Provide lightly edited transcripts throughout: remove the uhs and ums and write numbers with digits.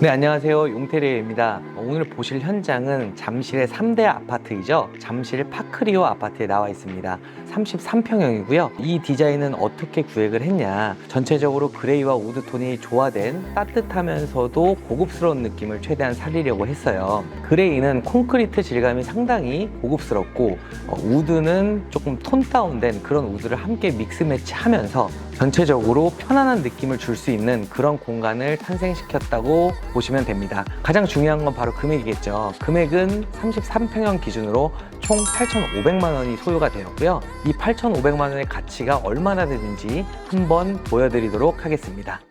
네, 안녕하세요. 용태래입니다. 오늘 보실 현장은 잠실의 3대 아파트이죠. 잠실 파크리오 아파트에 나와 있습니다. 33평형이고요. 이 디자인은 어떻게 구획을 했냐. 전체적으로 그레이와 우드톤이 조화된 따뜻하면서도 고급스러운 느낌을 최대한 살리려고 했어요. 그레이는 콘크리트 질감이 상당히 고급스럽고 우드는 조금 톤 다운된 그런 우드를 함께 믹스 매치하면서 전체적으로 편안한 느낌을 줄 수 있는 그런 공간을 탄생시켰다고 보시면 됩니다. 가장 중요한 건 바로 금액이겠죠. 금액은 33평형 기준으로 총 8,500만 원이 소요가 되었고요. 이 8,500만 원의 가치가 얼마나 되는지 한번 보여드리도록 하겠습니다.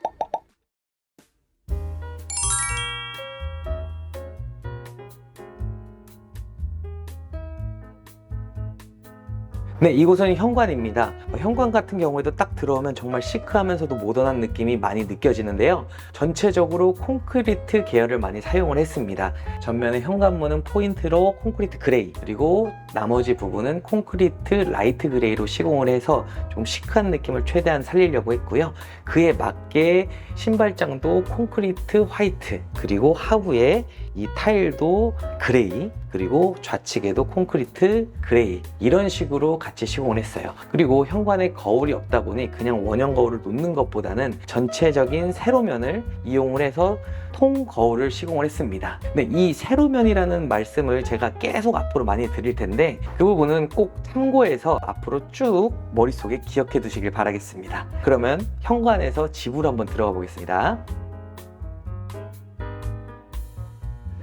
네, 이곳은 현관입니다. 현관 같은 경우에도 딱 들어오면 정말 시크하면서도 모던한 느낌이 많이 느껴지는데요. 전체적으로 콘크리트 계열을 많이 사용을 했습니다. 전면의 현관문은 포인트로 콘크리트 그레이, 그리고 나머지 부분은 콘크리트 라이트 그레이로 시공을 해서 좀 시크한 느낌을 최대한 살리려고 했고요. 그에 맞게 신발장도 콘크리트 화이트, 그리고 하부에 이 타일도 그레이, 그리고 좌측에도 콘크리트 그레이, 이런 식으로 같이 시공을 했어요. 그리고 현관에 거울이 없다 보니 그냥 원형 거울을 놓는 것보다는 전체적인 세로면을 이용을 해서 통 거울을 시공을 했습니다. 근데 이 세로면이라는 말씀을 제가 계속 앞으로 많이 드릴 텐데 그 부분은 꼭 참고해서 앞으로 쭉 머릿속에 기억해 두시길 바라겠습니다. 그러면 현관에서 집으로 한번 들어가 보겠습니다.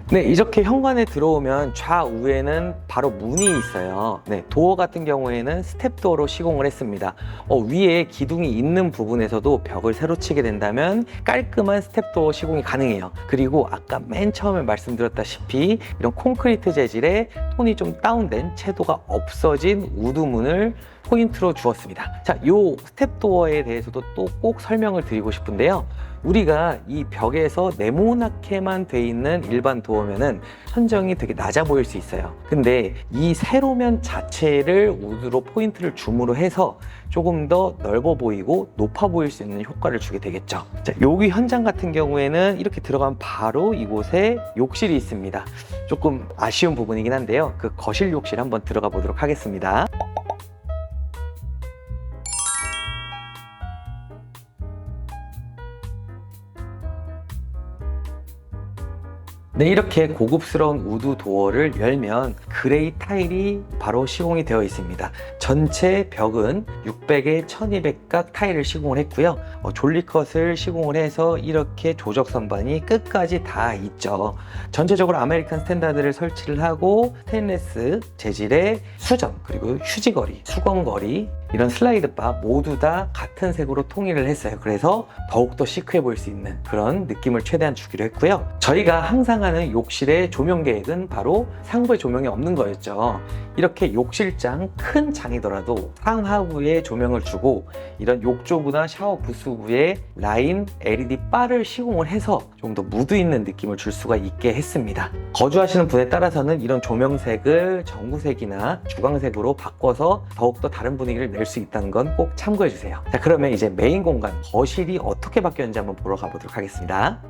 네, 이렇게 현관에 들어오면 좌우에는 바로 문이 있어요. 네, 도어 같은 경우에는 스텝도어로 시공을 했습니다. 위에 기둥이 있는 부분에서도 벽을 새로 치게 된다면 깔끔한 스텝도어 시공이 가능해요. 그리고 아까 맨 처음에 말씀드렸다시피 이런 콘크리트 재질의 톤이 좀 다운된 채도가 없어진 우드문을 포인트로 주었습니다. 자, 요 스텝도어에 대해서도 또 꼭 설명을 드리고 싶은데요. 우리가 이 벽에서 네모나게만 돼 있는 일반 도어면은 천정이 되게 낮아 보일 수 있어요. 근데 이 세로면 자체를 우드로 포인트를 줌으로 해서 조금 더 넓어 보이고 높아 보일 수 있는 효과를 주게 되겠죠. 자, 여기 현장 같은 경우에는 이렇게 들어가면 바로 이곳에 욕실이 있습니다. 조금 아쉬운 부분이긴 한데요. 그 거실 욕실 한번 들어가 보도록 하겠습니다. 네, 이렇게 고급스러운 우드 도어를 열면 그레이 타일이 바로 시공이 되어 있습니다. 전체 벽은 600에 1200각 타일을 시공을 했고요. 졸리컷을 시공을 해서 이렇게 조적 선반이 끝까지 다 있죠. 전체적으로 아메리칸 스탠다드를 설치를 하고 스테인리스 재질의 수전, 그리고 휴지거리, 수건거리, 이런 슬라이드 바 모두 다 같은 색으로 통일을 했어요. 그래서 더욱더 시크해 보일 수 있는 그런 느낌을 최대한 주기로 했고요. 저희가 항상 하는 욕실의 조명 계획은 바로 상부에 조명이 없는 거였죠. 이렇게 욕실장 큰 장이더라도 상하부에 조명을 주고 이런 욕조부나 샤워 부스부에 라인 LED 바를 시공을 해서 좀 더 무드 있는 느낌을 줄 수가 있게 했습니다. 거주하시는 분에 따라서는 이런 조명색을 전구색이나 주광색으로 바꿔서 더욱더 다른 분위기를 낼 수 있다는 건 꼭 참고해 주세요. 자, 그러면 이제 메인 공간 거실이 어떻게 바뀌었는지 한번 보러 가보도록 하겠습니다.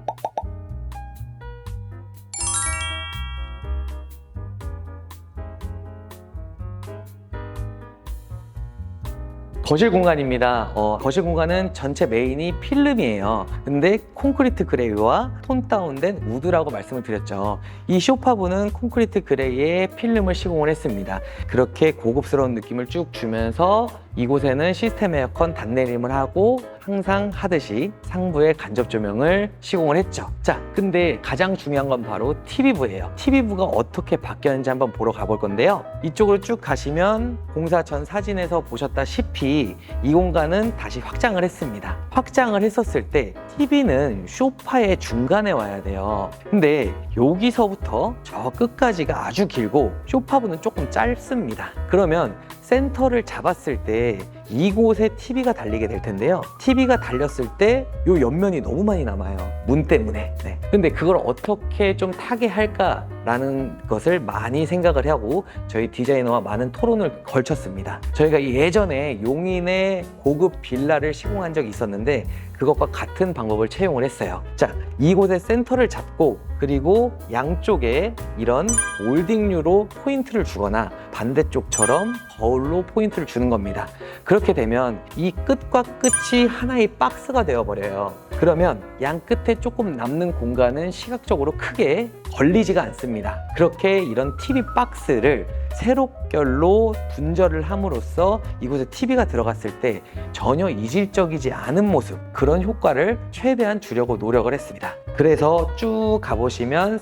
거실 공간입니다. 거실 공간은 전체 메인이 필름이에요. 근데 콘크리트 그레이와 톤 다운된 우드라고 말씀을 드렸죠. 이 소파부는 콘크리트 그레이에 필름을 시공을 했습니다. 그렇게 고급스러운 느낌을 쭉 주면서 이곳에는 시스템 에어컨 단내림을 하고 항상 하듯이 상부에 간접 조명을 시공을 했죠. 자, 근데 가장 중요한 건 바로 TV부예요. TV부가 어떻게 바뀌었는지 한번 보러 가볼 건데요. 이쪽으로 쭉 가시면 공사 전 사진에서 보셨다시피 이 공간은 다시 확장을 했습니다. 확장을 했었을 때 TV는 소파의 중간에 와야 돼요. 근데 여기서부터 저 끝까지가 아주 길고 소파부는 조금 짧습니다. 그러면 센터를 잡았을 때 이곳에 TV가 달리게 될 텐데요. TV가 달렸을 때 이 옆면이 너무 많이 남아요. 문 때문에. 네. 근데 그걸 어떻게 좀 타게 할까라는 것을 많이 생각을 하고 저희 디자이너와 많은 토론을 걸쳤습니다. 저희가 예전에 용인의 고급 빌라를 시공한 적이 있었는데 그것과 같은 방법을 채용을 했어요. 자, 이곳에 센터를 잡고 그리고 양쪽에 이런 몰딩류로 포인트를 주거나 반대쪽처럼 거울로 포인트를 주는 겁니다. 그렇게 되면 이 끝과 끝이 하나의 박스가 되어버려요. 그러면 양 끝에 조금 남는 공간은 시각적으로 크게 걸리지가 않습니다. 그렇게 이런 TV 박스를 세로결로 분절을 함으로써 이곳에 TV가 들어갔을 때 전혀 이질적이지 않은 모습, 그런 효과를 최대한 주려고 노력을 했습니다. 그래서 쭉 가보시면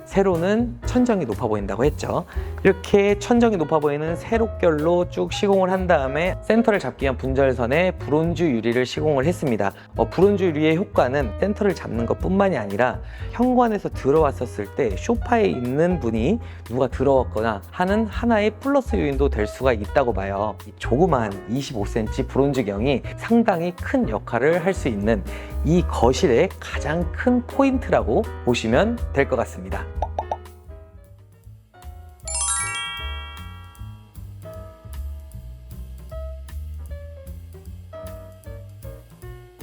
세로는 천정이 높아 보인다고 했죠. 이렇게 천정이 높아 보이는 세로결로 쭉 시공을 한 다음에 센터를 잡기 위한 분절선에 브론즈 유리를 시공을 했습니다. 브론즈 유리의 효과는 센터를 잡는 것 뿐만이 아니라 현관에서 들어왔었을 때 소파에 있는 분이 누가 들어왔거나 하는 하나의 플러스 요인도 될 수가 있다고 봐요. 이 조그만 25cm 브론즈경이 상당히 큰 역할을 할 수 있는 이 거실의 가장 큰 포인트라고 보시면 될 것 같습니다.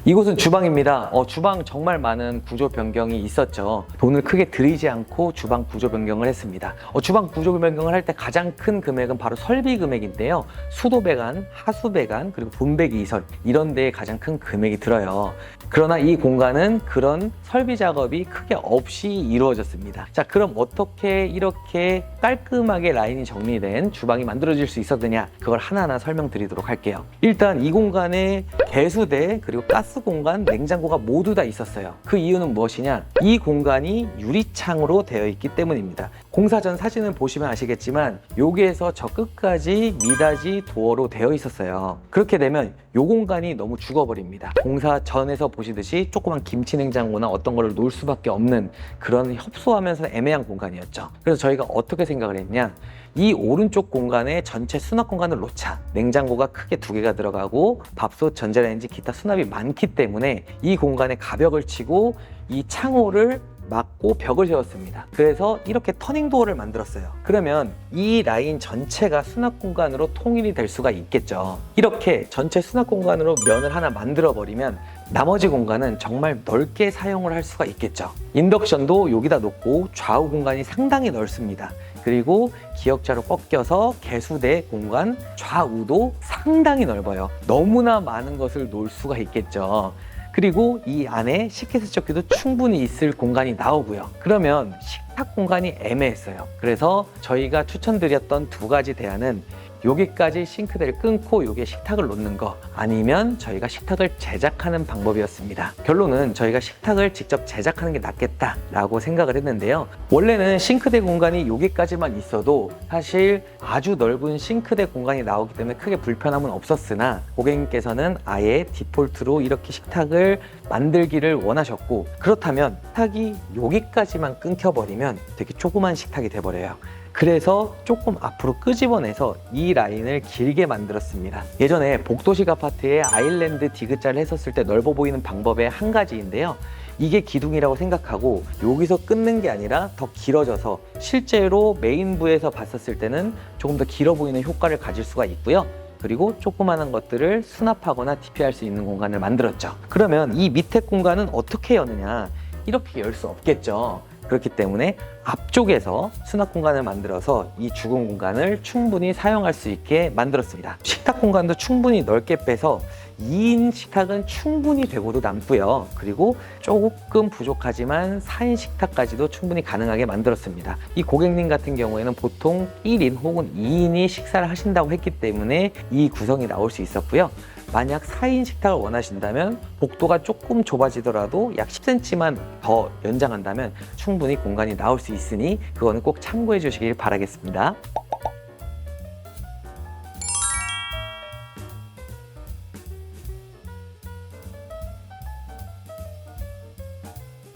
이곳은 주방입니다. 주방 정말 많은 구조 변경이 있었죠. 돈을 크게 들이지 않고 주방 구조 변경을 했습니다. 주방 구조 변경을 할 때 가장 큰 금액은 바로 설비 금액인데요. 수도 배관, 하수 배관, 그리고 분배기 이설 이런 데에 가장 큰 금액이 들어요. 그러나 이 공간은 그런 설비 작업이 크게 없이 이루어졌습니다. 자, 그럼 어떻게 이렇게 깔끔하게 라인이 정리된 주방이 만들어질 수 있었느냐, 그걸 하나하나 설명드리도록 할게요. 일단 이 공간에 개수대 그리고 가스 공간, 냉장고가 모두 다 있었어요. 그 이유는 무엇이냐? 이 공간이 유리창으로 되어 있기 때문입니다. 공사 전 사진을 보시면 아시겠지만 여기에서 저 끝까지 미닫이 도어로 되어 있었어요. 그렇게 되면 이 공간이 너무 죽어버립니다. 공사 전에서 보시듯이 조그만 김치 냉장고나 어떤 거를 놓을 수밖에 없는 그런 협소하면서 애매한 공간이었죠. 그래서 저희가 어떻게 생각을 했냐, 이 오른쪽 공간에 전체 수납 공간을 놓자. 냉장고가 크게 2개가 들어가고 밥솥, 전자레인지, 기타 수납이 많기 때문에 이 공간에 가벽을 치고 이 창호를 막고 벽을 세웠습니다. 그래서 이렇게 터닝도어를 만들었어요. 그러면 이 라인 전체가 수납 공간으로 통일이 될 수가 있겠죠. 이렇게 전체 수납 공간으로 면을 하나 만들어 버리면 나머지 공간은 정말 넓게 사용을 할 수가 있겠죠. 인덕션도 여기다 놓고 좌우 공간이 상당히 넓습니다. 그리고 기역자로 꺾여서 개수대 공간 좌우도 상당히 넓어요. 너무나 많은 것을 놓을 수가 있겠죠. 그리고 이 안에 식기세척기도 충분히 있을 공간이 나오고요. 그러면 식탁 공간이 애매했어요. 그래서 저희가 추천드렸던 2가지 대안은 여기까지 싱크대를 끊고 여기에 식탁을 놓는 거, 아니면 저희가 식탁을 제작하는 방법이었습니다. 결론은 저희가 식탁을 직접 제작하는 게 낫겠다라고 생각을 했는데요. 원래는 싱크대 공간이 여기까지만 있어도 사실 아주 넓은 싱크대 공간이 나오기 때문에 크게 불편함은 없었으나 고객님께서는 아예 디폴트로 이렇게 식탁을 만들기를 원하셨고, 그렇다면 식탁이 여기까지만 끊겨버리면 되게 조그만 식탁이 돼버려요. 그래서 조금 앞으로 끄집어내서 이 라인을 길게 만들었습니다. 예전에 복도식 아파트에 아일랜드 디귿자를 했었을 때 넓어 보이는 방법의 한 가지인데요. 이게 기둥이라고 생각하고 여기서 끊는 게 아니라 더 길어져서 실제로 메인부에서 봤었을 때는 조금 더 길어 보이는 효과를 가질 수가 있고요. 그리고 조그마한 것들을 수납하거나 DP할 수 있는 공간을 만들었죠. 그러면 이 밑에 공간은 어떻게 여느냐? 이렇게 열 수 없겠죠. 그렇기 때문에 앞쪽에서 수납 공간을 만들어서 이 죽은 공간을 충분히 사용할 수 있게 만들었습니다. 식탁 공간도 충분히 넓게 빼서 2인 식탁은 충분히 되고도 남고요. 그리고 조금 부족하지만 4인 식탁까지도 충분히 가능하게 만들었습니다. 이 고객님 같은 경우에는 보통 1인 혹은 2인이 식사를 하신다고 했기 때문에 이 구성이 나올 수 있었고요. 만약 4인 식탁을 원하신다면 복도가 조금 좁아지더라도 약 10cm만 더 연장한다면 충분히 공간이 나올 수 있으니 그거는 꼭 참고해 주시길 바라겠습니다.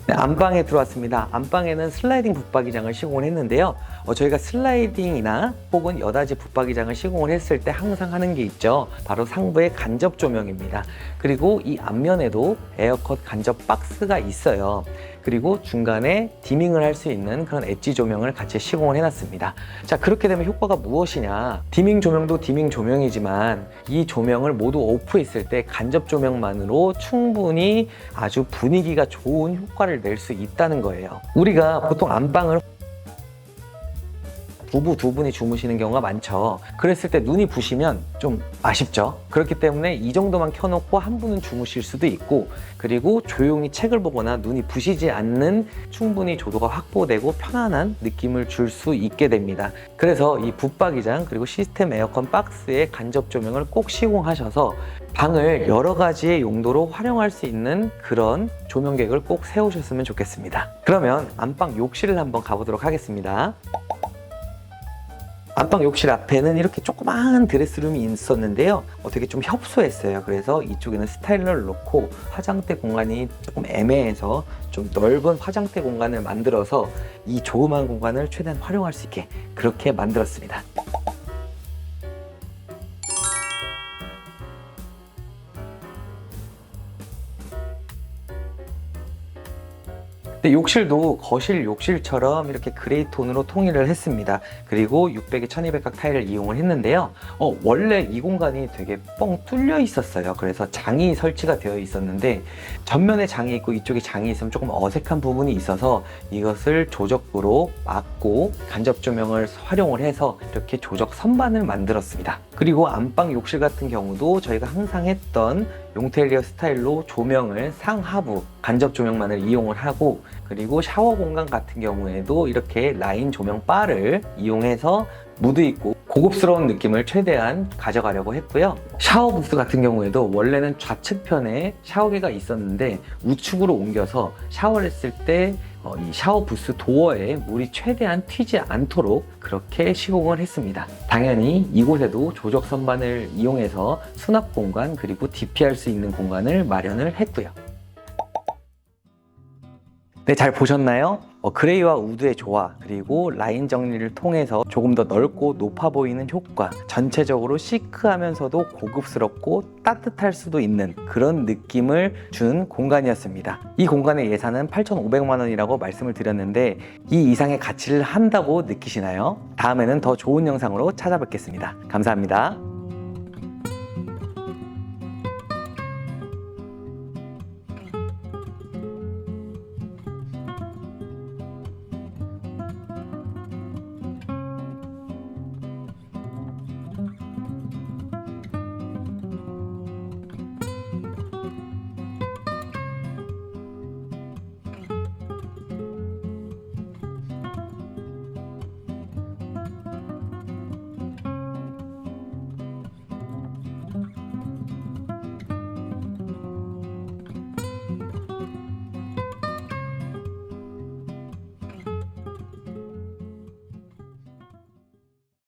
네, 안방에 들어왔습니다. 안방에는 슬라이딩 붙박이장을 시공을 했는데요. 저희가 슬라이딩이나 혹은 여닫이 붙박이장을 시공을 했을 때 항상 하는 게 있죠. 바로 상부에 간접 조명입니다. 그리고 이 앞면에도 에어컷 간접 박스가 있어요. 그리고 중간에 디밍을 할 수 있는 그런 엣지 조명을 같이 시공을 해놨습니다. 자, 그렇게 되면 효과가 무엇이냐? 디밍 조명도 디밍 조명이지만 이 조명을 모두 오프했을 때 간접 조명만으로 충분히 아주 분위기가 좋은 효과를 낼 수 있다는 거예요. 우리가 보통 안방을 부부 두 분이 주무시는 경우가 많죠. 그랬을 때 눈이 부시면 좀 아쉽죠. 그렇기 때문에 이 정도만 켜놓고 한 분은 주무실 수도 있고, 그리고 조용히 책을 보거나 눈이 부시지 않는 충분히 조도가 확보되고 편안한 느낌을 줄 수 있게 됩니다. 그래서 이 붙박이장 그리고 시스템 에어컨 박스에 간접 조명을 꼭 시공하셔서 방을 여러 가지의 용도로 활용할 수 있는 그런 조명 계획을 꼭 세우셨으면 좋겠습니다. 그러면 안방 욕실을 한번 가보도록 하겠습니다. 안방 욕실 앞에는 이렇게 조그마한 드레스룸이 있었는데요. 되게 좀 협소했어요. 그래서 이쪽에는 스타일러를 놓고 화장대 공간이 조금 애매해서 좀 넓은 화장대 공간을 만들어서 이 조그마한 공간을 최대한 활용할 수 있게 그렇게 만들었습니다. 근데 욕실도 거실 욕실처럼 이렇게 그레이 톤으로 통일을 했습니다. 그리고 600에 1200각 타일을 이용을 했는데요. 원래 이 공간이 되게 뻥 뚫려 있었어요. 그래서 장이 설치가 되어 있었는데 전면에 장이 있고 이쪽에 장이 있으면 조금 어색한 부분이 있어서 이것을 조적으로 막고 간접 조명을 활용을 해서 이렇게 조적 선반을 만들었습니다. 그리고 안방 욕실 같은 경우도 저희가 항상 했던 용테리어 스타일로 조명을 상하부 간접 조명만을 이용을 하고, 그리고 샤워 공간 같은 경우에도 이렇게 라인 조명 바를 이용해서 무드 있고 고급스러운 느낌을 최대한 가져가려고 했고요. 샤워 부스 같은 경우에도 원래는 좌측편에 샤워기가 있었는데 우측으로 옮겨서 샤워를 했을 때 이 샤워 부스 도어에 물이 최대한 튀지 않도록 그렇게 시공을 했습니다. 당연히 이곳에도 조적 선반을 이용해서 수납 공간 그리고 DP할 수 있는 공간을 마련을 했고요. 네, 잘 보셨나요? 그레이와 우드의 조화, 그리고 라인 정리를 통해서 조금 더 넓고 높아 보이는 효과, 전체적으로 시크하면서도 고급스럽고 따뜻할 수도 있는 그런 느낌을 준 공간이었습니다. 이 공간의 예산은 8,500만 원이라고 말씀을 드렸는데 이 이상의 가치를 한다고 느끼시나요? 다음에는 더 좋은 영상으로 찾아뵙겠습니다. 감사합니다.